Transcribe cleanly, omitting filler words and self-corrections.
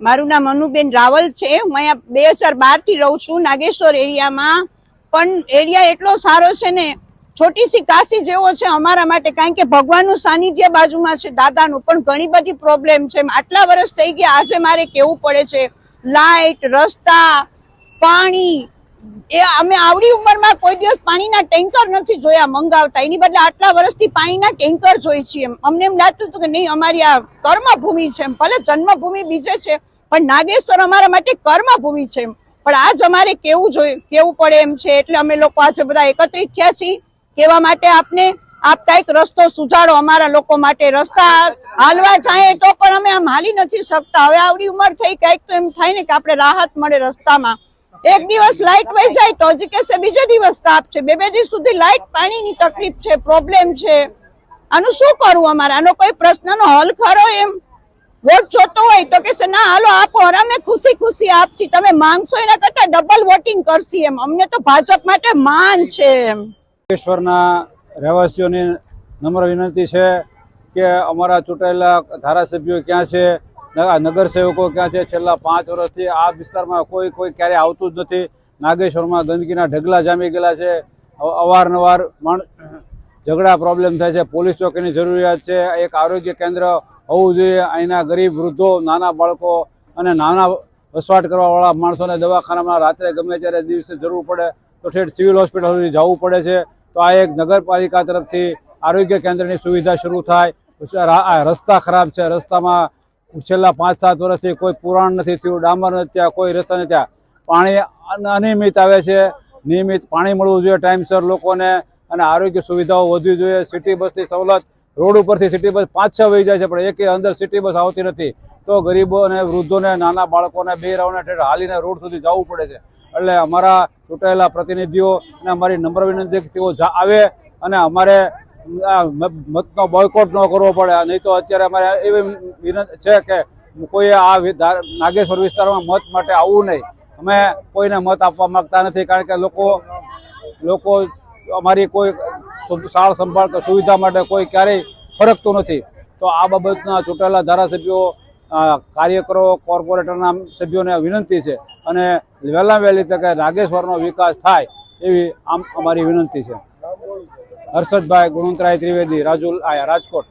મારું નામ અનુબેન રાવલ છે। હું અહીંયા 2012 થી રહું છું નાગેશ્વર એરિયામાં। પણ એરિયા એટલો સારો છે ને, छोटी सी काशी जेवो छे अमारा माटे, कारण के भगवाननुं सानिध्य बाजुमां छे दादानुं। पण घणी बधी प्रॉब्लम छे। आटला वर्ष थई गया, आजे मारे केवुं पड़े छे लाइट, रस्ता, पाणी। ए अमे आवडी उंमरमां कोई दिवस पाणीना टेंकर नथी जोया मंगावता, एनी बदले आटला वर्षथी पाणीना टेंकर जोई छे। अमने एम लागतुं हतुं के नहीं, अमारी आ कर्मभूमि छे। भले जन्मभूमि बीजे छे, पण नागेश्वर अमारा माटे कर्मभूमि छे। पण आज अमारे केवुं पड़े एम छे, એટલે અમે લોકો આજે બધા એકત્રિત થયા છીએ કેવા માટે આપને આપ કઈક રસ્તો સુધારો અમારા લોકો માટે। રસ્તા હાલવા જાય તો પણ અમે આમ હાલી નથી શકતા। હવે આવડી ઉંમર થઈ, કઈક તો એમ થાય ને કે આપણે રાહત મળે રસ્તામાં। એક દિવસ લાઈટ વહી જાય તો હજી કહેશે બીજે દિવસ તાપ છે, બે દિવસ સુધી લાઈટ પાણીની તકલીફ છે, પ્રોબ્લેમ છે। આનું શું કરવું અમારે? આનો કોઈ પ્રશ્નનો હલ ખરો? એમ વોટ જોતો હોય તો કહેશે ના હાલો આપો, અમે ખુશી ખુશી આપશી, તમે માંગશો એના કરતા ડબલ વોટિંગ કરશી। એમ અમને તો ભાજપ માટે માન છે। એમ નાગેશ્વરના રહેવાસીઓની નમ્ર વિનંતી છે કે અમારા ચૂંટાયેલા ધારાસભ્યો ક્યાં છે, નગરસેવકો ક્યાં છે? છેલ્લા 5 વર્ષથી આ વિસ્તારમાં કોઈ ક્યારે આવતું જ નથી। નાગેશ્વરમાં ગંદકીના ઢગલા જામી ગયેલા છે। અવારનવાર ઝઘડા પ્રોબ્લેમ થાય છે। પોલીસ ચોકીની જરૂરિયાત છે। એક આરોગ્ય કેન્દ્ર હોવું જોઈએ। અહીંના ગરીબ વૃદ્ધો, નાના બાળકો અને નાના વસવાટ કરવાવાળા માણસોને દવાખાનામાં રાત્રે ગમે ત્યારે દિવસે જરૂર પડે તો ઠેઠ સિવિલ હોસ્પિટલ સુધી જવું પડે છે। તો આ એક નગરપાલિકા તરફથી આરોગ્ય કેન્દ્રની સુવિધા શરૂ થાય। રસ્તા ખરાબ છે, રસ્તામાં છેલ્લા 5-7 વર્ષથી કોઈ પુરાણ નથી થયું, ડામર નથી થયા, કોઈ રસ્તા નથી થયા। પાણી અનિયમિત આવે છે। નિયમિત પાણી મળવું જોઈએ ટાઈમસર લોકોને, અને આરોગ્ય સુવિધાઓ વધવી જોઈએ। સિટી બસની સવલત, રોડ ઉપરથી સિટી બસ 5-6 વહી જાય છે, પણ એકે અંદર સિટી બસ આવતી નથી। તો ગરીબો અને વૃદ્ધોને, નાના બાળકોને, બેરાઓને ઠેઠ હાલીને રોડ સુધી જવું પડે છે। એટલે અમારા ચૂંટાયેલા પ્રતિનિધિઓ અને અમારી નમ્ર વિનંતી કે તેઓ આવે અને અમારે મતનો બોયકોટ ન કરવો પડે। નહીં તો અત્યારે અમારે એવી વિનંતી છે કે કોઈએ આ નાગેશ્વર વિસ્તારમાં મત માટે આવવું નહીં। અમે કોઈને મત આપવા માંગતા નથી, કારણ કે લોકો અમારી કોઈ સાર સંભાળ કે સુવિધા માટે કોઈ ક્યારેય ફરકતું નથી। તો આ બાબતના ચૂંટાયેલા ધારાસભ્યો, કાર્યકરો, કોર્પોરેટરના સભ્યોને વિનંતી છે અને વહેલા વહેલી તકે નાગેશ્વરનો વિકાસ થાય એવી અમારી વિનંતી છે। હર્ષદભાઈ ગુણવંતરાય ત્રિવેદી, રાજુલ, રાજકોટ।